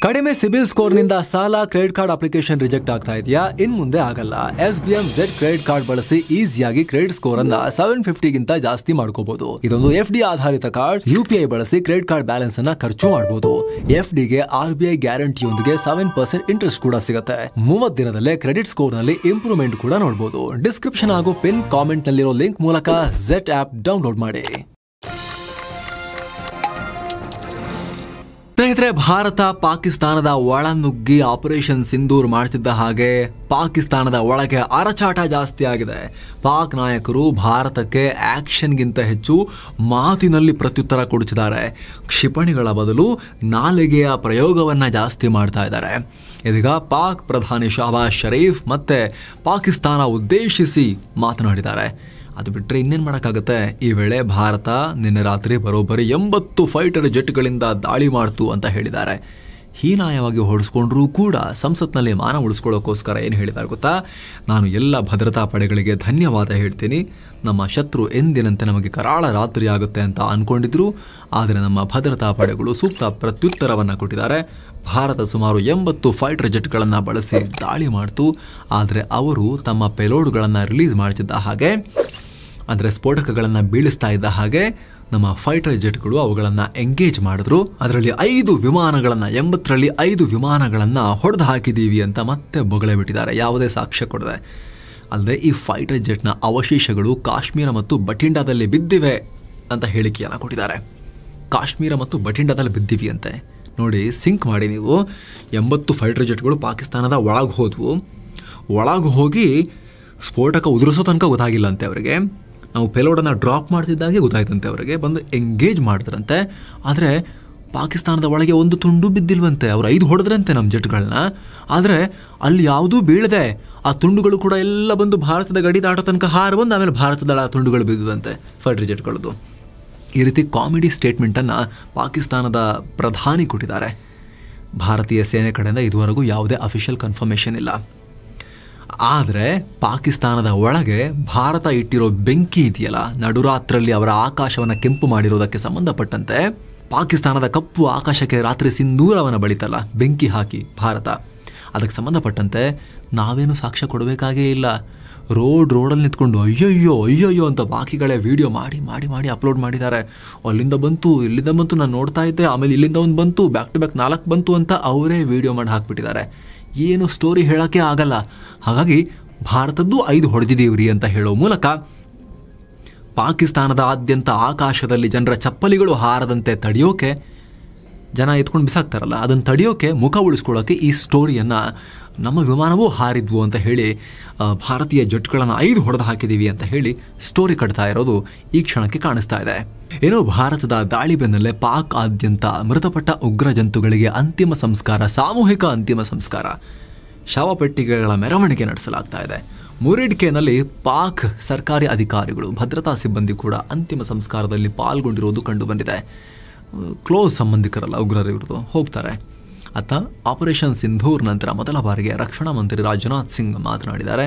ಕಡಿಮೆ ಸಿಬಿಲ್ ಸ್ಕೋರ್ ನಿಂದ ಸಾಲ ಕ್ರೆಡಿಟ್ ಕಾರ್ಡ್ ಅಪ್ಲಿಕೇಶನ್ ರಿಜೆಕ್ಟ್ ಆಗ್ತಾ ಇದೆಯಾ? ಇನ್ ಮುಂದೆ ಆಗಲ್ಲ. SBM Z ಕ್ರೆಡಿಟ್ ಕಾರ್ಡ್ ಬಳಸಿ ಈಸಿಯಾಗಿ ಕ್ರೆಡಿಟ್ ಸ್ಕೋರ್ ಅನ್ನ 750 ಗಿಂತ ಜಾಸ್ತಿ ಮಾಡ್ಕೋಬಹುದು. ಇದೊಂದು FD ಆಧಾರಿತ ಕಾರ್ಡ್. UPI ಬಳಸಿ ಕ್ರೆಡಿಟ್ ಕಾರ್ಡ್ ಬ್ಯಾಲೆನ್ಸ್ ಅನ್ನ ಖರ್ಚು ಮಾಡಬಹುದು. FD ಗೆ RBI ಗ್ಯಾರಂಟಿಯೊಂದಿಗೆ 7% ಇಂಟ್ರೆಸ್ಟ್ ಕೂಡ ಸಿಗುತ್ತೆ. 30 ದಿನದಲ್ಲೇ ಕ್ರೆಡಿಟ್ ಸ್ಕೋರ್ ನಲ್ಲಿ ಇಂಪ್ರೂವ್ಮೆಂಟ್ ಕೂಡ ನೋಡಬಹುದು. ಡಿಸ್ಕ್ರಿಪ್ಷನ್ ಹಾಗೂ ಪಿನ್ ಕಾಮೆಂಟ್ ನಲ್ಲಿರೋ ಲಿಂಕ್ ಮೂಲಕ Z ಆಪ್ ಡೌನ್ಲೋಡ್ ಮಾಡಿ. ಸ್ನೇಹಿತರೆ, ಭಾರತ ಪಾಕಿಸ್ತಾನದ ಒಳನುಗ್ಗಿ ಆಪರೇಷನ್ ಸಿಂಧೂರ್ ಮಾಡ್ತಿದ್ದ ಹಾಗೆ ಪಾಕಿಸ್ತಾನದ ಒಳಗೆ ಅರಚಾಟ ಜಾಸ್ತಿ ಆಗಿದೆ. ಪಾಕ್ ನಾಯಕರು ಭಾರತಕ್ಕೆ ಆಕ್ಷನ್ಗಿಂತ ಹೆಚ್ಚು ಮಾತಿನಲ್ಲಿ ಪ್ರತ್ಯುತ್ತರ ಕೊಡುತ್ತಿದ್ದಾರೆ. ಕ್ಷಿಪಣಿಗಳ ಬದಲು ನಾಲಿಗೆಯ ಪ್ರಯೋಗವನ್ನ ಜಾಸ್ತಿ ಮಾಡ್ತಾ ಇದ್ದಾರೆ. ಇದೀಗ ಪಾಕ್ ಪ್ರಧಾನಿ ಶಹಬಾಜ್ ಶರೀಫ್ ಮತ್ತೆ ಪಾಕಿಸ್ತಾನ ಉದ್ದೇಶಿಸಿ ಮಾತನಾಡಿದ್ದಾರೆ. ಅದು ಬಿಟ್ಟರೆ ಇನ್ನೇನು ಮಾಡೋಕ್ಕಾಗುತ್ತೆ? ಈ ವೇಳೆ ಭಾರತ ನಿನ್ನೆ ರಾತ್ರಿ ಬರೋಬ್ಬರಿ 80 ಫೈಟರ್ ಜೆಟ್ಗಳಿಂದ ದಾಳಿ ಮಾಡ್ತು ಅಂತ ಹೇಳಿದ್ದಾರೆ. ಹೀನಾಯವಾಗಿ ಹೊಡೆಸ್ಕೊಂಡ್ರೂ ಕೂಡ ಸಂಸತ್ನಲ್ಲಿ ಮಾನ ಉಳಿಸ್ಕೊಳ್ಳೋಕ್ಕೋಸ್ಕರ ಏನು ಹೇಳಿದ್ದಾರೆ ಗೊತ್ತಾ? ನಾನು ಎಲ್ಲ ಭದ್ರತಾ ಪಡೆಗಳಿಗೆ ಧನ್ಯವಾದ ಹೇಳ್ತೀನಿ. ನಮ್ಮ ಶತ್ರು ಎಂದಿನಂತೆ ನಮಗೆ ಕರಾಳ ರಾತ್ರಿ ಆಗುತ್ತೆ ಅಂತ ಅನ್ಕೊಂಡಿದ್ರು. ಆದರೆ ನಮ್ಮ ಭದ್ರತಾ ಪಡೆಗಳು ಸೂಕ್ತ ಪ್ರತ್ಯುತ್ತರವನ್ನು ಕೊಟ್ಟಿದ್ದಾರೆ. ಭಾರತ ಸುಮಾರು 80 ಫೈಟರ್ ಜೆಟ್ಗಳನ್ನು ಬಳಸಿ ದಾಳಿ ಮಾಡ್ತು. ಆದರೆ ಅವರು ತಮ್ಮ ಪೆಲೋಡ್ಗಳನ್ನು ರಿಲೀಸ್ ಮಾಡ್ತಿದ್ದ ಹಾಗೆ, ಅಂದರೆ ಸ್ಫೋಟಕಗಳನ್ನು ಬೀಳಿಸ್ತಾ ಇದ್ದ ಹಾಗೆ ನಮ್ಮ ಫೈಟರ್ ಜೆಟ್ಗಳು ಅವುಗಳನ್ನು ಎಂಗೇಜ್ ಮಾಡಿದ್ರು. ಅದರಲ್ಲಿ 5 ವಿಮಾನಗಳನ್ನು 80ರಲ್ಲಿ 5 ವಿಮಾನಗಳನ್ನು ಹೊಡೆದು ಹಾಕಿದ್ದೀವಿ ಅಂತ ಮತ್ತೆ ಬೊಗಳೆ ಬಿಟ್ಟಿದ್ದಾರೆ, ಯಾವುದೇ ಸಾಕ್ಷ್ಯ ಕೊಡದೆ. ಅಲ್ಲದೆ ಈ ಫೈಟರ್ ಜೆಟ್ನ ಅವಶೇಷಗಳು ಕಾಶ್ಮೀರ ಮತ್ತು ಬಠಿಂಡಾದಲ್ಲಿ ಬಿದ್ದಿವೆ ಅಂತ ಹೇಳಿಕೆಯನ್ನು ಕೊಟ್ಟಿದ್ದಾರೆ. ಕಾಶ್ಮೀರ ಮತ್ತು ಬಠಿಂಡಾದಲ್ಲಿ ಬಿದ್ದಿವಿ ಅಂತೆ. ನೋಡಿ, ಸಿಂಕ್ ಮಾಡಿ ನೀವು. 80 ಫೈಟರ್ ಜೆಟ್ಗಳು ಪಾಕಿಸ್ತಾನದ ಒಳಗೆ ಹೋದ್ವು. ಒಳಗೆ ಹೋಗಿ ಸ್ಫೋಟಕ ಉದುರಿಸೋ ತನಕ ಗೊತ್ತಾಗಿಲ್ಲ ಅಂತೆ ಅವರಿಗೆ. ನಾವು ಪೆಲೋಡನ್ನು ಡ್ರಾಪ್ ಮಾಡ್ತಿದ್ದಾಗೆ ಗೊತ್ತಾಯ್ತಂತೆ ಅವರಿಗೆ. ಬಂದು ಎಂಗೇಜ್ ಮಾಡಿದ್ರಂತೆ. ಆದರೆ ಪಾಕಿಸ್ತಾನದ ಒಳಗೆ ಒಂದು ತುಂಡು ಬಿದ್ದಿಲ್ವಂತೆ. ಅವ್ರು 5 ಹೊಡೆದ್ರಂತೆ ನಮ್ಮ ಜೆಟ್ಗಳನ್ನ. ಆದರೆ ಅಲ್ಲಿ ಯಾವುದೂ ಬೀಳದೆ ಆ ತುಂಡುಗಳು ಕೂಡ ಎಲ್ಲ ಬಂದು ಭಾರತದ ಗಡಿ ದಾಟೋ ತನಕ ಹಾರು ಬಂದು ಆಮೇಲೆ ಭಾರತದ ತುಂಡುಗಳು ಬಿದ್ದುವಂತೆ ಫೈಟರ್ ಜೆಟ್ಗಳದ್ದು. ಈ ರೀತಿ ಕಾಮಿಡಿ ಸ್ಟೇಟ್ಮೆಂಟನ್ನು ಪಾಕಿಸ್ತಾನದ ಪ್ರಧಾನಿ ಕೊಟ್ಟಿದ್ದಾರೆ. ಭಾರತೀಯ ಸೇನೆ ಕಡೆಯಿಂದ ಇದುವರೆಗೂ ಯಾವುದೇ ಅಫಿಷಿಯಲ್ ಕನ್ಫರ್ಮೇಷನ್ ಇಲ್ಲ. ಆದರೆ ಪಾಕಿಸ್ತಾನದ ಒಳಗೆ ಭಾರತ ಇಟ್ಟಿರೋ ಬೆಂಕಿ ಇದೆಯಲ್ಲ, ನಡುರಾತ್ರಲ್ಲಿ ಅವರ ಆಕಾಶವನ್ನು ಕೆಂಪು ಮಾಡಿರೋದಕ್ಕೆ ಸಂಬಂಧಪಟ್ಟಂತೆ ಪಾಕಿಸ್ತಾನದ ಕಪ್ಪು ಆಕಾಶಕ್ಕೆ ರಾತ್ರಿ ಸಿಂಧೂರವನ್ನು ಬಳಿತಲ್ಲ ಬೆಂಕಿ ಹಾಕಿ ಭಾರತ, ಅದಕ್ಕೆ ಸಂಬಂಧಪಟ್ಟಂತೆ ನಾವೇನು ಸಾಕ್ಷ್ಯ ಕೊಡಬೇಕಾಗೇ ಇಲ್ಲ. ರೋಡಲ್ಲಿ ನಿಂತ್ಕೊಂಡು ಅಯ್ಯಯ್ಯೋ ಅಂತ ಬಾಕಿಗಳೇ ವಿಡಿಯೋ ಮಾಡಿ ಅಪ್ಲೋಡ್ ಮಾಡಿದ್ದಾರೆ. ಅಲ್ಲಿಂದ ಬಂತು, ಇಲ್ಲಿಂದ ಬಂತು, ನಾನು ನೋಡ್ತಾ ಇದ್ದೆ, ಆಮೇಲೆ ಇಲ್ಲಿಂದ ಒಂದು ಬಂತು, ಬ್ಯಾಕ್ ಟು ಬ್ಯಾಕ್ 4 ಬಂತು ಅಂತ ಅವರೇ ವಿಡಿಯೋ ಮಾಡಿ ಹಾಕ್ಬಿಟ್ಟಿದ್ದಾರೆ. ಏನು ಸ್ಟೋರಿ ಹೇಳೋಕ್ಕೆ ಆಗಲ್ಲ. ಹಾಗಾಗಿ ಭಾರತದ್ದು 5 ಹೊಡೆದಿದ್ದೀವ್ರಿ ಅಂತ ಹೇಳೋ ಮೂಲಕ ಪಾಕಿಸ್ತಾನದ ಆದ್ಯಂತ ಆಕಾಶದಲ್ಲಿ ಜನರ ಚಪ್ಪಲಿಗಳು ಹಾರದಂತೆ ತಡೆಯೋಕೆ, ಜನ ಎತ್ಕೊಂಡು ಬಿಸಾಕ್ತಾರಲ್ಲ ಅದನ್ನು ತಡೆಯೋಕೆ, ಮುಖ ಉಳಿಸ್ಕೊಳ್ಳೋಕೆ ಈ ಸ್ಟೋರಿಯನ್ನು ನಮ್ಮ ವಿಮಾನವೂ ಹಾರಿದ್ವು ಅಂತ ಹೇಳಿ ಭಾರತೀಯ ಜೆಟ್ಗಳನ್ನು 5 ಹೊಡೆದು ಹಾಕಿದ್ದೀವಿ ಅಂತ ಹೇಳಿ ಸ್ಟೋರಿ ಕಟ್ತಾ ಇರೋದು ಈ ಕ್ಷಣಕ್ಕೆ ಕಾಣಿಸ್ತಾ ಇದೆ. ಏನೋ ಭಾರತದ ದಾಳಿ ಬೆನ್ನಲ್ಲೇ ಪಾಕ್ ಆದ್ಯಂತ ಮೃತಪಟ್ಟ ಉಗ್ರ ಜಂತುಗಳಿಗೆ ಅಂತಿಮ ಸಂಸ್ಕಾರ, ಸಾಮೂಹಿಕ ಅಂತಿಮ ಸಂಸ್ಕಾರ, ಶವಪೆಟ್ಟಿಗೆಗಳ ಮೆರವಣಿಗೆ ನಡೆಸಲಾಗ್ತಾ ಇದೆ. ಮುರಿಡ್ಕೆನಲ್ಲಿ ಪಾಕ್ ಸರ್ಕಾರಿ ಅಧಿಕಾರಿಗಳು, ಭದ್ರತಾ ಸಿಬ್ಬಂದಿ ಕೂಡ ಅಂತಿಮ ಸಂಸ್ಕಾರದಲ್ಲಿ ಪಾಲ್ಗೊಂಡಿರುವುದು ಕಂಡುಬಂದಿದೆ. ಕ್ಲೋಸ್ ಸಂಬಂಧಿಕರಲ್ಲ ಉಗ್ರರು ಇವ್ರದ್ದು, ಹೋಗ್ತಾರೆ. ಅತ್ತ ಆಪರೇಷನ್ ಸಿಂಧೂರ್ ನಂತರ ಮೊದಲ ಬಾರಿಗೆ ರಕ್ಷಣಾ ಮಂತ್ರಿ ರಾಜನಾಥ್ ಸಿಂಗ್ ಮಾತನಾಡಿದ್ದಾರೆ.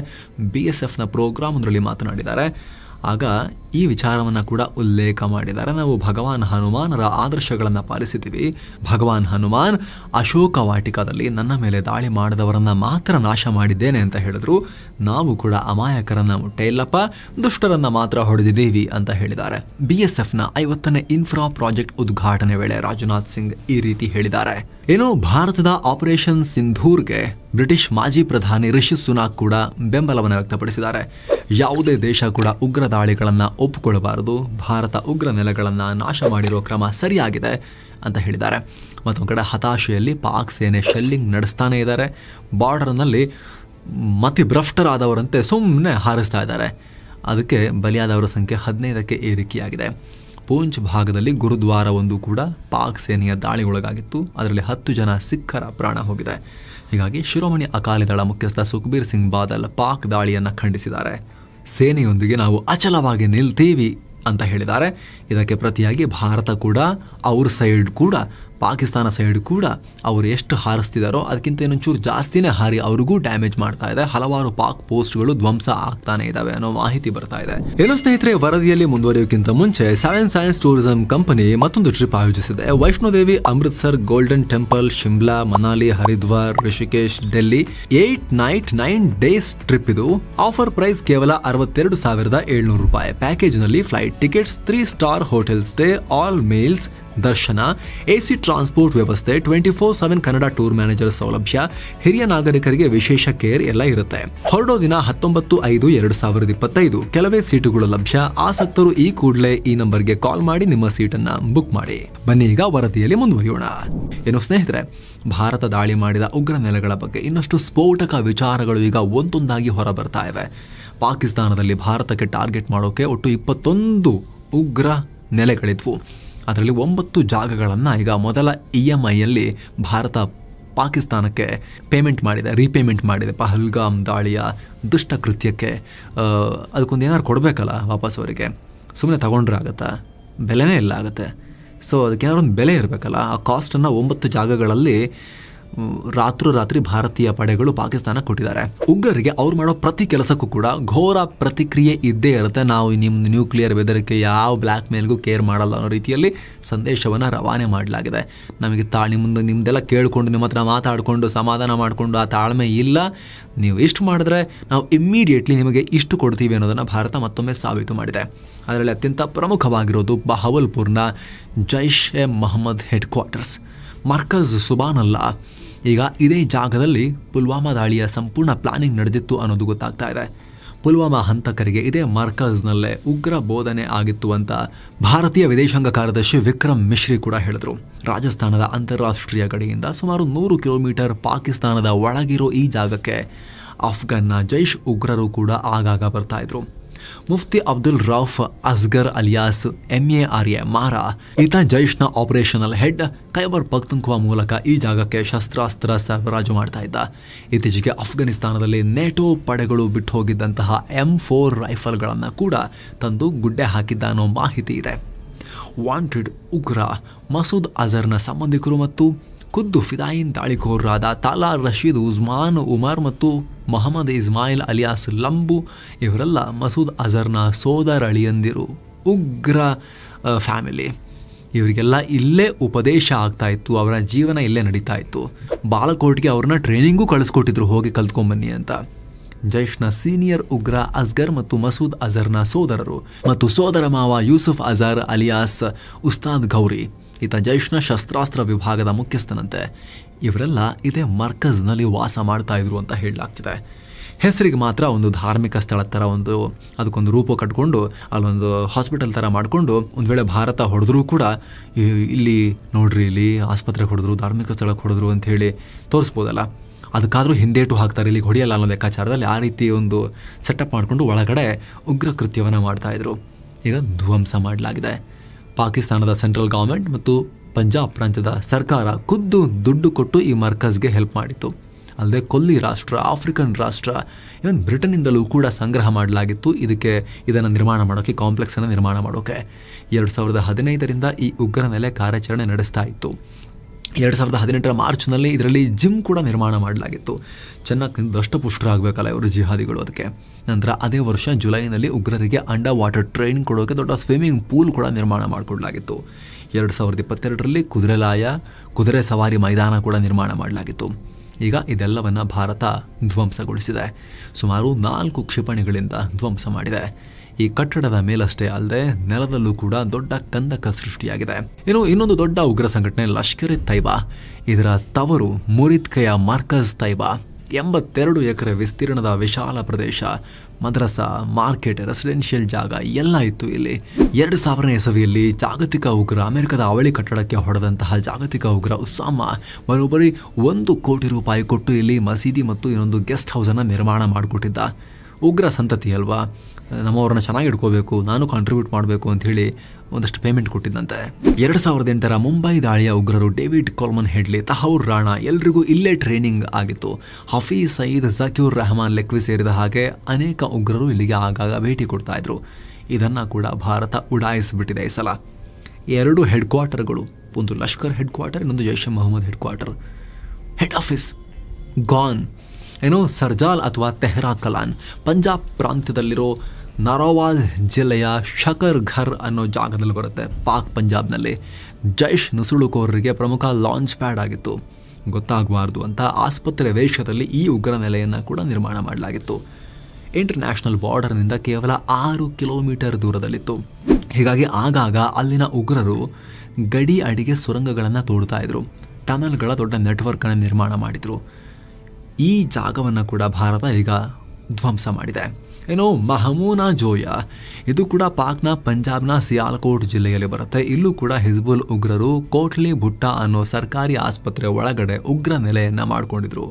BSFನ ಪ್ರೋಗ್ರಾಮ್ ಒಂದರಲ್ಲಿ ಮಾತನಾಡಿದ್ದಾರೆ. ಆಗ ಈ ವಿಚಾರವನ್ನು ಕೂಡ ಉಲ್ಲೇಖ ಮಾಡಿದ್ದಾರೆ. ನಾವು ಭಗವಾನ್ ಹನುಮಾನರ ಆದರ್ಶಗಳನ್ನು ಪಾಲಿಸಿದ್ದೀವಿ. ಭಗವಾನ್ ಹನುಮಾನ್ ಅಶೋಕ ವಾಟಿಕಾದಲ್ಲಿ ನನ್ನ ಮೇಲೆ ದಾಳಿ ಮಾಡಿದವರನ್ನ ಮಾತ್ರ ನಾಶ ಮಾಡಿದ್ದೇನೆ ಅಂತ ಹೇಳಿದ್ರು. ನಾವು ಕೂಡ ಅಮಾಯಕರನ್ನ ಮುಟ್ಟೇ ಇಲ್ಲಪ್ಪ, ದುಷ್ಟರನ್ನ ಮಾತ್ರ ಹೊಡೆದಿದ್ದೀವಿ ಅಂತ ಹೇಳಿದ್ದಾರೆ. BSFನ 50ನೇ ಇನ್ಫ್ರಾ ಪ್ರಾಜೆಕ್ಟ್ ಉದ್ಘಾಟನೆ ವೇಳೆ ರಾಜನಾಥ್ ಸಿಂಗ್ ಈ ರೀತಿ ಹೇಳಿದ್ದಾರೆ. ಏನೋ ಭಾರತದ ಆಪರೇಷನ್ ಸಿಂಧೂರ್ಗೆ ಬ್ರಿಟಿಷ್ ಮಾಜಿ ಪ್ರಧಾನಿ ರಿಷಿ ಸುನಾಕ್ ಕೂಡ ಬೆಂಬಲವನ್ನು ವ್ಯಕ್ತಪಡಿಸಿದ್ದಾರೆ. ಯಾವುದೇ ದೇಶ ಕೂಡ ಉಗ್ರ ದಾಳಿಗಳನ್ನು ಒಪ್ಪಿಕೊಳ್ಳಬಾರದು. ಭಾರತ ಉಗ್ರ ನೆಲೆಗಳನ್ನು ನಾಶ ಮಾಡಿರೋ ಕ್ರಮ ಸರಿಯಾಗಿದೆ ಅಂತ ಹೇಳಿದ್ದಾರೆ. ಮತ್ತೊಂದು ಕಡೆ ಹತಾಶೆಯಲ್ಲಿ ಪಾಕ್ ಸೇನೆ ಶೆಲ್ಲಿಂಗ್ ನಡೆಸ್ತಾನೆ ಇದ್ದಾರೆ. ಬಾರ್ಡರ್ನಲ್ಲಿ ಮತಿಭ್ರಷ್ಟರಾದವರಂತೆ ಸುಮ್ಮನೆ ಹಾರಿಸ್ತಾ ಇದ್ದಾರೆ. ಅದಕ್ಕೆ ಬಲಿಯಾದವರ ಸಂಖ್ಯೆ 15ಕ್ಕೆ ಏರಿಕೆಯಾಗಿದೆ. ಪೂಂಚ್ ಭಾಗದಲ್ಲಿ ಗುರುದ್ವಾರ ಒಂದು ಕೂಡ ಪಾಕ್ ಸೇನೆಯ ದಾಳಿಗೊಳಗಾಗಿತ್ತು. ಅದರಲ್ಲಿ 10 ಜನ ಸಿಖ್ಖರ ಪ್ರಾಣ ಹೋಗಿದೆ. ಹೀಗಾಗಿ ಶಿರೋಮಣಿ ಅಕಾಲಿ ದಳ ಮುಖ್ಯಸ್ಥ ಸುಖಬೀರ್ ಸಿಂಗ್ ಬಾದಲ್ ಪಾಕ್ ದಾಳಿಯನ್ನು ಖಂಡಿಸಿದ್ದಾರೆ. ಸೇನೆಯೊಂದಿಗೆ ನಾವು ಅಚಲವಾಗಿ ನಿಲ್ತೀವಿ ಅಂತ ಹೇಳಿದ್ದಾರೆ. ಇದಕ್ಕೆ ಪ್ರತಿಯಾಗಿ ಭಾರತ ಕೂಡ ಅವ್ರ ಸೈಡ್ ಕೂಡ ಪಾಕಿಸ್ತಾನ ಸೈಡ್ ಕೂಡ ಅವರು ಎಷ್ಟು ಹಾರಿಸ್ತಿದಾರೋ ಅದಕ್ಕಿಂತ ಇನ್ನೊಂಚೂರು ಜಾಸ್ತಿನೇ ಹಾರಿ ಅವ್ರಿಗೂ ಡ್ಯಾಮೇಜ್ ಮಾಡ್ತಾ ಇದೆ. ಹಲವಾರು ಪಾಕ್ ಪೋಸ್ಟ್ಗಳು ಧ್ವಂಸ ಆಗ್ತಾನೆ ಇದಾವೆ ಅನ್ನೋ ಮಾಹಿತಿ ಬರ್ತಾ ಇದೆ. ಏನೋ ಸ್ನೇಹಿತರೆ, ವರದಿಯಲ್ಲಿ ಮುಂದುವರಿಯೋಕ್ಕಿಂತ ಮುಂಚೆ 7 ಸೈನ್ಸ್ ಟೂರಿಸಂ ಕಂಪನಿ ಮತ್ತೊಂದು ಟ್ರಿಪ್ ಆಯೋಜಿಸಿದೆ. Vaishnodevi, Amritsar, Golden Temple, Shimla, Manali, Haridwar, Rishikesh, Delhi 8 night 9 days trip. ಇದು ಆಫರ್ ಪ್ರೈಸ್ ಕೇವಲ 62,700 ರೂಪಾಯಿ. ಪ್ಯಾಕೇಜ್ ನಲ್ಲಿ flight tickets, 3 star hotel stay, all meals ದರ್ಶನ, ಎಸಿ ಟ್ರಾನ್ಸ್ಪೋರ್ಟ್ ವ್ಯವಸ್ಥೆ, 24/7 ಕನ್ನಡ ಟೂರ್ ಮ್ಯಾನೇಜರ್ ಸೌಲಭ್ಯ, ಹಿರಿಯ ನಾಗರಿಕರಿಗೆ ವಿಶೇಷ ಕೇರ್ ಎಲ್ಲ ಇರುತ್ತೆ. ಹೊರಡೋ ದಿನ 19/5/2025. ಕೆಲವೇ ಸೀಟುಗಳು ಲಭ್ಯ. ಆಸಕ್ತರು ಈ ಕೂಡಲೇ ಈ ನಂಬರ್ಗೆ ಕಾಲ್ ಮಾಡಿ ನಿಮ್ಮ ಸೀಟನ್ನ ಬುಕ್ ಮಾಡಿ. ಬನ್ನಿ ಈಗ ವರದಿಯಲ್ಲಿ ಮುಂದುವರಿಯೋಣ. ಏನು ಸ್ನೇಹಿತರೆ, ಭಾರತ ದಾಳಿ ಮಾಡಿದ ಉಗ್ರ ನೆಲೆಗಳ ಬಗ್ಗೆ ಇನ್ನಷ್ಟು ಸ್ಫೋಟಕ ವಿಚಾರಗಳು ಈಗ ಒಂದೊಂದಾಗಿ ಹೊರ ಬರ್ತಾ ಇವೆ. ಪಾಕಿಸ್ತಾನದಲ್ಲಿ ಭಾರತಕ್ಕೆ ಟಾರ್ಗೆಟ್ ಮಾಡೋಕೆ ಒಟ್ಟು 21 ಉಗ್ರ ನೆಲೆಗಳಿದ್ವು. ಅದರಲ್ಲಿ 9 ಜಾಗಗಳನ್ನು ಈಗ ಮೊದಲ EMI ಯಲ್ಲಿ ಭಾರತ ಪಾಕಿಸ್ತಾನಕ್ಕೆ ರೀಪೇಮೆಂಟ್ ಮಾಡಿದೆ. ಪಹಲ್ಗಾಮ್ ದಾಳಿಯ ದುಷ್ಟ ಕೃತ್ಯಕ್ಕೆ ಅದಕ್ಕೊಂದು ಏನಾದ್ರು ಕೊಡಬೇಕಲ್ಲ ವಾಪಸ್ ಅವರಿಗೆ. ಸುಮ್ಮನೆ ತಗೊಂಡ್ರೆ ಆಗುತ್ತಾ? ಬೆಲೆನೇ ಇಲ್ಲ ಆಗುತ್ತೆ. ಸೊ ಅದಕ್ಕೇನಾದ್ರು ಒಂದು ಬೆಲೆ ಇರಬೇಕಲ್ಲ. ಆ ಕಾಸ್ಟನ್ನು 9 ಜಾಗಗಳಲ್ಲಿ ರಾತ್ರಿ ಭಾರತೀಯ ಪಡೆಗಳು ಪಾಕಿಸ್ತಾನ ಕೊಟ್ಟಿದ್ದಾರೆ. ಉಗ್ರರಿಗೆ ಅವ್ರು ಮಾಡೋ ಪ್ರತಿ ಕೆಲಸಕ್ಕೂ ಕೂಡ ಘೋರ ಪ್ರತಿಕ್ರಿಯೆ ಇದ್ದೇ ಇರುತ್ತೆ. ನಾವು ನಿಮ್ಮ ನ್ಯೂಕ್ಲಿಯರ್ ಬೆದರಿಕೆ ಯಾವ ಬ್ಲ್ಯಾಕ್ ಮೇಲ್ಗೂ ಕೇರ್ ಮಾಡಲ್ಲ ಅನ್ನೋ ರೀತಿಯಲ್ಲಿ ಸಂದೇಶವನ್ನು ರವಾನೆ ಮಾಡಲಾಗಿದೆ. ನಮಗೆ ನಿಮ್ದೆಲ್ಲ ಕೇಳಿಕೊಂಡು ನಿಮ್ಮ ಹತ್ರ ಮಾತಾಡಿಕೊಂಡು ಸಮಾಧಾನ ಮಾಡಿಕೊಂಡು ಆ ತಾಳ್ಮೆ ಇಲ್ಲ. ನೀವು ಇಷ್ಟು ಮಾಡಿದ್ರೆ ನಾವು ಇಮ್ಮಿಡಿಯೇಟ್ಲಿ ನಿಮಗೆ ಇಷ್ಟು ಕೊಡ್ತೀವಿ ಅನ್ನೋದನ್ನು ಭಾರತ ಮತ್ತೊಮ್ಮೆ ಸಾಬೀತು ಮಾಡಿದೆ. ಅದರಲ್ಲಿ ಅತ್ಯಂತ ಪ್ರಮುಖವಾಗಿರೋದು ಬಹವಲ್ಪುರ್ನ ಜೈಷ್ ಎ ಮೊಹಮ್ಮದ್ ಹೆಡ್ ಕ್ವಾರ್ಟರ್ಸ್, ಮರ್ಕಜ್ ಸುಬಾನಲ್ಲಾ. ಈಗ ಇದೇ ಜಾಗದಲ್ಲಿ ಪುಲ್ವಾಮಾ ದಾಳಿಯ ಸಂಪೂರ್ಣ ಪ್ಲಾನಿಂಗ್ ನಡೆದಿತ್ತು ಅನ್ನೋದು ಗೊತ್ತಾಗ್ತಾ ಇದೆ. ಪುಲ್ವಾಮಾ ಹಂತಕರಿಗೆ ಇದೇ ಮರ್ಕಜ್ನಲ್ಲೇ ಉಗ್ರ ಬೋಧನೆ ಆಗಿತ್ತು ಅಂತ ಭಾರತೀಯ ವಿದೇಶಾಂಗ ಕಾರ್ಯದರ್ಶಿ ವಿಕ್ರಮ್ ಮಿಶ್ರಿ ಕೂಡ ಹೇಳಿದ್ರು. ರಾಜಸ್ಥಾನದ ಅಂತಾರಾಷ್ಟ್ರೀಯ ಗಡಿಯಿಂದ ಸುಮಾರು 100 ಕಿಲೋಮೀಟರ್ ಪಾಕಿಸ್ತಾನದ ಒಳಗಿರೋ ಈ ಜಾಗಕ್ಕೆ ಅಫ್ಘಾನ್ನ ಜೈಷ್ ಉಗ್ರರು ಕೂಡ ಆಗಾಗ ಬರ್ತಾ ಇದ್ರು. ಮುಫ್ತಿ ಅಬ್ದುಲ್ ರೌಫ್ ಅಸ್ಗರ್ ಅಲಿಯಾಸ್ MARA ಮಾರಾ, ಈತ ಜೈಷ್ನ ಆಪರೇಷನಲ್ ಹೆಡ್. ಖೈಬರ್ ಪಖ್ತೂನ್ಖ್ವಾ ಮೂಲಕ ಈ ಜಾಗಕ್ಕೆ ಶಸ್ತ್ರಾಸ್ತ್ರ ಸರಬರಾಜು ಮಾಡ್ತಾ ಇದ್ದ. ಇತ್ತೀಚೆಗೆ ಅಫ್ಘಾನಿಸ್ತಾನದಲ್ಲಿ ನೇಟೋ ಪಡೆಗಳು ಬಿಟ್ಟು ಹೋಗಿದ್ದಂತಹ M4 ರೈಫಲ್ಗಳನ್ನು ಕೂಡ ತಂದು ಗುಡ್ಡೆ ಹಾಕಿದ್ದ ಅನ್ನೋ ಮಾಹಿತಿ ಇದೆ. ವಾಂಟೆಡ್ ಉಗ್ರ ಮಸೂದ್ ಅಜರ್ನ ಸಂಬಂಧಿಕರು ಮತ್ತು ಖುದ್ದು ಫಿದಾಯಿನ್ ದಾಳಿಕೋರರಾದ ತಾಲಾ ರಶೀದ್, ಉಸ್ಮಾನ್ ಉಮರ್ ಮತ್ತು ಮೊಹಮ್ಮದ್ ಇಸ್ಮಾಯಿಲ್ ಅಲಿಯಾಸ್ ಲಂಬು ಇವರೆಲ್ಲ ಮಸೂದ್ ಅಜರ್ನ ಸೋದರಳಿಯಂದಿರು. ಉಗ್ರ ಫ್ಯಾಮಿಲಿ. ಇವರಿಗೆಲ್ಲ ಇಲ್ಲೇ ಉಪದೇಶ ಆಗ್ತಾ ಇತ್ತು. ಅವರ ಜೀವನ ಇಲ್ಲೇ ನಡೀತಾ ಇತ್ತು. ಬಾಲಕೋಟ್ಗೆ ಅವ್ರನ್ನ ಟ್ರೈನಿಂಗೂ ಕಳಿಸ್ಕೊಟ್ಟಿದ್ರು, ಹೋಗಿ ಕಲ್ತ್ಕೊಂಬನ್ನಿ ಅಂತ. ಜೈಷ್ನ ಸೀನಿಯರ್ ಉಗ್ರ ಅಸ್ಗರ್ ಮತ್ತು ಮಸೂದ್ ಅಜರ್ನ ಸೋದರರು ಮತ್ತು ಸೋದರ ಮಾವ ಯೂಸುಫ್ ಅಜರ್ ಅಲಿಯಾಸ್ ಉಸ್ತಾದ್ ಗೌರಿ. ಈತ ಜೈಷ್ನ ಶಸ್ತ್ರಾಸ್ತ್ರ ವಿಭಾಗದ ಮುಖ್ಯಸ್ಥನಂತೆ. ಇವರೆಲ್ಲ ಇದೇ ಮರ್ಕಜ್ನಲ್ಲಿ ವಾಸ ಮಾಡ್ತಾ ಇದ್ರು ಅಂತ ಹೇಳಲಾಗ್ತಿದೆ. ಹೆಸರಿಗೆ ಮಾತ್ರ ಒಂದು ಧಾರ್ಮಿಕ ಸ್ಥಳದ ಥರ ಅದಕ್ಕೊಂದು ರೂಪ ಕಟ್ಕೊಂಡು ಅಲ್ಲೊಂದು ಹಾಸ್ಪಿಟಲ್ ಥರ ಮಾಡಿಕೊಂಡು ಒಂದು ವೇಳೆ ಭಾರತ ಹೊಡೆದ್ರೂ ಕೂಡ ಇಲ್ಲಿ ನೋಡ್ರಿ, ಇಲ್ಲಿ ಆಸ್ಪತ್ರೆಗೆ ಹೊಡೆದ್ರು, ಧಾರ್ಮಿಕ ಸ್ಥಳಕ್ಕೆ ಹೊಡೆದ್ರು ಅಂತ ಹೇಳಿ ತೋರಿಸ್ಬೋದಲ್ಲ. ಅದಕ್ಕಾದರೂ ಹಿಂದೇಟು ಹಾಕ್ತಾರೆ, ಇಲ್ಲಿಗೆ ಹೊಡೆಯಲ್ಲ ಅನ್ನೋ ಲೆಕ್ಕಾಚಾರದಲ್ಲಿ ಆ ರೀತಿ ಒಂದು ಸೆಟಪ್ ಮಾಡಿಕೊಂಡು ಒಳಗಡೆ ಉಗ್ರ ಕೃತ್ಯವನ್ನು ಮಾಡ್ತಾಯಿದ್ರು. ಈಗ ಧ್ವಂಸ ಮಾಡಲಾಗಿದೆ. ಪಾಕಿಸ್ತಾನದ ಸೆಂಟ್ರಲ್ ಗವರ್ಮೆಂಟ್ ಮತ್ತು ಪಂಜಾಬ್ ಪ್ರಾಂತ್ಯದ ಸರ್ಕಾರ ಖುದ್ದು ದುಡ್ಡು ಕೊಟ್ಟು ಈ ಮರ್ಕಜ್ಗೆ ಹೆಲ್ಪ್ ಮಾಡಿತ್ತು. ಅಲ್ಲದೆ ಕೊಲ್ಲಿ ರಾಷ್ಟ್ರ, ಆಫ್ರಿಕನ್ ರಾಷ್ಟ್ರ, ಇವನ್ ಬ್ರಿಟನ್ನಿಂದಲೂ ಕೂಡ ಸಂಗ್ರಹ ಮಾಡಲಾಗಿತ್ತು ಇದನ್ನು ನಿರ್ಮಾಣ ಮಾಡೋಕ್ಕೆ, ಕಾಂಪ್ಲೆಕ್ಸನ್ನು ನಿರ್ಮಾಣ ಮಾಡೋಕ್ಕೆ. 2015ರಿಂದ ಈ ಉಗ್ರ ನೆಲೆ ಕಾರ್ಯಾಚರಣೆ ನಡೆಸ್ತಾ ಇತ್ತು. 2018 ಮಾರ್ಚ್ನಲ್ಲಿ ಇದರಲ್ಲಿ ಜಿಮ್ ಕೂಡ ನಿರ್ಮಾಣ ಮಾಡಲಾಗಿತ್ತು. ಚೆನ್ನಾಗಿ ದಷ್ಟಪುಷ್ಟರಾಗಬೇಕಲ್ಲ ಇವರು ಜಿಹಾದಿಗಳು. ಅದಕ್ಕೆ ನಂತರ ಅದೇ ವರ್ಷ ಜುಲೈನಲ್ಲಿ ಉಗ್ರರಿಗೆ ಅಂಡರ್ ವಾಟರ್ ಟ್ರೈನಿಂಗ್ ಕೊಡೋಕೆ ದೊಡ್ಡ ಸ್ವಿಮ್ಮಿಂಗ್ ಪೂಲ್ ಕೂಡ ನಿರ್ಮಾಣ ಮಾಡಿಕೊಡಲಾಗಿತ್ತು. 2022ರಲ್ಲಿ ಕುದುರೆ ಸವಾರಿ ಮೈದಾನ ಕೂಡ ನಿರ್ಮಾಣ ಮಾಡಲಾಗಿತ್ತು. ಈಗ ಇದೆಲ್ಲವನ್ನು ಭಾರತ ಧ್ವಂಸಗೊಳಿಸಿದೆ. ಸುಮಾರು 4 ಕ್ಷಿಪಣಿಗಳಿಂದ ಧ್ವಂಸ ಮಾಡಿದೆ. ಈ ಕಟ್ಟಡದ ಮೇಲಷ್ಟೇ ಅಲ್ಲದೆ ನೆಲದಲ್ಲೂ ಕೂಡ ದೊಡ್ಡ ಕಂದಕ ಸೃಷ್ಟಿಯಾಗಿದೆ. ಇನ್ನೊಂದು ದೊಡ್ಡ ಉಗ್ರ ಸಂಘಟನೆ ಲಷ್ಕರ್ ಎ ತೈಬಾ. ಇದರ ತವರು ಮುರಿದ್ಕೆಯ ಮರ್ಕಜ್ ತೈಬಾ. 82 ಎಕರೆ ವಿಸ್ತೀರ್ಣದ ವಿಶಾಲ ಪ್ರದೇಶ, ಮದ್ರಸಾ, ಮಾರ್ಕೆಟ್, ರೆಸಿಡೆನ್ಷಿಯಲ್ ಜಾಗ ಎಲ್ಲ ಇತ್ತು ಇಲ್ಲಿ. 2000ನೇ ಇಸವಿಯಲ್ಲಿ ಜಾಗತಿಕ ಉಗ್ರ ಅಮೆರಿಕದ ಅವಳಿ ಕಟ್ಟಡಕ್ಕೆ ಹೊಡೆದಂತಹ ಜಾಗತಿಕ ಉಗ್ರ ಉಸಾಮಾ ಬರೋಬ್ಬರಿ 1 ಕೋಟಿ ರೂಪಾಯಿ ಕೊಟ್ಟು ಇಲ್ಲಿ ಮಸೀದಿ ಮತ್ತು ಇನ್ನೊಂದು ಗೆಸ್ಟ್ ಹೌಸನ್ನು ನಿರ್ಮಾಣ ಮಾಡಿಕೊಟ್ಟಿದ್ದ. ಉಗ್ರ ಸಂತತಿ ಅಲ್ವಾ, ನಮ್ಮವ್ರನ್ನ ಚೆನ್ನಾಗಿ ಇಟ್ಕೋಬೇಕು, ನಾನು ಕಾಂಟ್ರಿಬ್ಯೂಟ್ ಮಾಡಬೇಕು ಅಂತ ಹೇಳಿ ಒಂದಷ್ಟು ಪೇಮೆಂಟ್ ಕೊಟ್ಟಿದ್ದಂತೆ. 2008ರ ಮುಂಬೈ ದಾಳಿಯ ಉಗ್ರರು ಡೇವಿಡ್ ಕೋಲ್ಮನ್ ಹೆಡ್ಲಿ, ತಹೌರ್ ರಾಣಾ ಎಲ್ರಿಗೂ ಇಲ್ಲೇ ಟ್ರೈನಿಂಗ್ ಆಗಿತ್ತು. ಹಫೀಜ್ ಸಯೀದ್, ಜಕೀರ್ ರೆಹಮಾನ್ ಲೆಕ್ವಿ ಸೇರಿದ ಹಾಗೆ ಅನೇಕ ಉಗ್ರರು ಇಲ್ಲಿಗೆ ಆಗಾಗ ಭೇಟಿ ಕೊಡ್ತಾ ಇದ್ರು. ಇದನ್ನ ಕೂಡ ಭಾರತ ಉಡಾಯಿಸಿಬಿಟ್ಟಿದೆ ಈ ಸಲ. 2 ಹೆಡ್ ಕ್ವಾರ್ಟರ್ಗಳು ಒಂದು ಲಷ್ಕರ್ ಹೆಡ್ ಕ್ವಾರ್ಟರ್, ಇನ್ನೊಂದು Jaish e Mohammed headquarter. Head office gone. Sarjal ಅಥವಾ ತೆಹರಾ ಕಲಾನ್ ಪಂಜಾಬ್ ಪ್ರಾಂತ್ಯದಲ್ಲಿರೋ ನರೋವಾಲ್ ಜಿಲ್ಲೆಯ ಶಕರ್ ಘರ್ ಅನ್ನೋ ಜಾಗದಲ್ಲಿ ಬರುತ್ತೆ, ಪಾಕ್ ಪಂಜಾಬ್ನಲ್ಲಿ. ಜೈಷ್ ನುಸುಳುಕೋರರಿಗೆ ಪ್ರಮುಖ ಲಾಂಚ್ ಪ್ಯಾಡ್ ಆಗಿತ್ತು. ಗೊತ್ತಾಗಬಾರ್ದು ಅಂತ ಆಸ್ಪತ್ರೆ ವೇಷದಲ್ಲಿ ಈ ಉಗ್ರ ನೆಲೆಯನ್ನು ಕೂಡ ನಿರ್ಮಾಣ ಮಾಡಲಾಗಿತ್ತು. ಇಂಟರ್ನ್ಯಾಷನಲ್ ಬಾರ್ಡರ್ನಿಂದ ಕೇವಲ 6 ಕಿಲೋಮೀಟರ್ ದೂರದಲ್ಲಿತ್ತು. ಹೀಗಾಗಿ ಆಗಾಗ ಅಲ್ಲಿನ ಉಗ್ರರು ಗಡಿ ಅಡಿಗೆ ಸುರಂಗಗಳನ್ನು ತೋಡ್ತಾ ಇದ್ರು, ಟನಲ್ಗಳ ದೊಡ್ಡ ನೆಟ್ವರ್ಕನ್ನು ನಿರ್ಮಾಣ ಮಾಡಿದ್ರು. ಈ ಜಾಗವನ್ನು ಕೂಡ ಭಾರತ ಈಗ ಧ್ವಂಸ ಮಾಡಿದೆ. ಮಹಮೂನಾ ಜೋಯಾ, ಇದು ಕೂಡ ಪಾಕ್ನ ಪಂಜಾಬ್ನ ಸಿಯಾಲ್ಕೋಟ್ ಜಿಲ್ಲೆಯಲ್ಲಿ ಬರುತ್ತೆ. ಇಲ್ಲೂ ಕೂಡ ಹಿಜ್ಬುಲ್ ಉಗ್ರರು ಕೋಟ್ಲಿ ಭುಟ್ಟ ಅನ್ನೋ ಸರ್ಕಾರಿ ಆಸ್ಪತ್ರೆ ಒಳಗಡೆ ಉಗ್ರ ನೆಲೆಯನ್ನ ಮಾಡಿಕೊಂಡಿದ್ರು.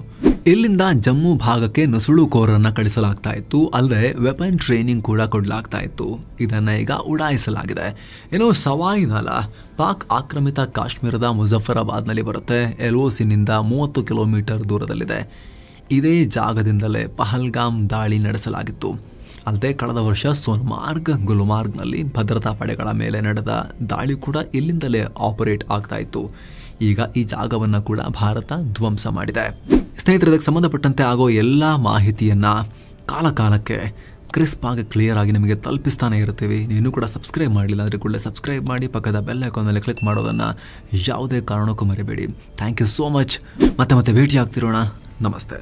ಇಲ್ಲಿಂದ ಜಮ್ಮು ಭಾಗಕ್ಕೆ ನುಸುಳುಕೋರರನ್ನ ಕಳಿಸಲಾಗ್ತಾ ಇತ್ತು, ಅಲ್ಲದೆ ವೆಪನ್ ಟ್ರೈನಿಂಗ್ ಕೂಡ ಕೊಡಲಾಗ್ತಾ ಇತ್ತು. ಇದನ್ನ ಈಗ ಉಡಾಯಿಸಲಾಗಿದೆ. ಸವಾಯಿ ನಾಲಾ ಪಾಕ್ ಆಕ್ರಮಿತ ಕಾಶ್ಮೀರದ ಮುಜಫರಾಬಾದ್ನಲ್ಲಿ ಬರುತ್ತೆ. LOCನಿಂದ 30 ಕಿಲೋಮೀಟರ್ ದೂರದಲ್ಲಿದೆ. ಇದೇ ಜಾಗದಿಂದಲೇ ಪಹಲ್ಗಾಮ್ ದಾಳಿ ನಡೆಸಲಾಗಿತ್ತು. ಅಲ್ಲದೆ ಕಳೆದ ವರ್ಷ ಸೋನ್ಮಾರ್ಗ್, ಗುಲ್ಮಾರ್ಗ್ನಲ್ಲಿ ಭದ್ರತಾ ಪಡೆಗಳ ಮೇಲೆ ನಡೆದ ದಾಳಿ ಕೂಡ ಇಲ್ಲಿಂದಲೇ ಆಪರೇಟ್ ಆಗ್ತಾ ಇತ್ತು. ಈಗ ಈ ಜಾಗವನ್ನು ಕೂಡ ಭಾರತ ಧ್ವಂಸ ಮಾಡಿದೆ. ಸ್ನೇಹಿತರೆ, ಇದಕ್ಕೆ ಸಂಬಂಧಪಟ್ಟಂತೆ ಆಗೋ ಎಲ್ಲ ಮಾಹಿತಿಯನ್ನು ಕಾಲಕಾಲಕ್ಕೆ ಕ್ರಿಸ್ಪ್ ಆಗಿ ಕ್ಲಿಯರ್ ಆಗಿ ನಿಮಗೆ ತಲುಪಿಸ್ತಾನೆ ಇರ್ತೀವಿ. ನೀನು ಕೂಡ ಸಬ್ಸ್ಕ್ರೈಬ್ ಮಾಡಲಿಲ್ಲ ಅಂದರೆ ಕೂಡಲೇ ಸಬ್ಸ್ಕ್ರೈಬ್ ಮಾಡಿ, ಪಕ್ಕದ ಬೆಲ್ ಐಕಾನ್ನಲ್ಲಿ ಕ್ಲಿಕ್ ಮಾಡೋದನ್ನು ಯಾವುದೇ ಕಾರಣಕ್ಕೂ ಮರಿಬೇಡಿ. Thank you so much. ಮತ್ತೆ ಭೇಟಿ ಆಗ್ತಿರೋಣ. ನಮಸ್ತೆ.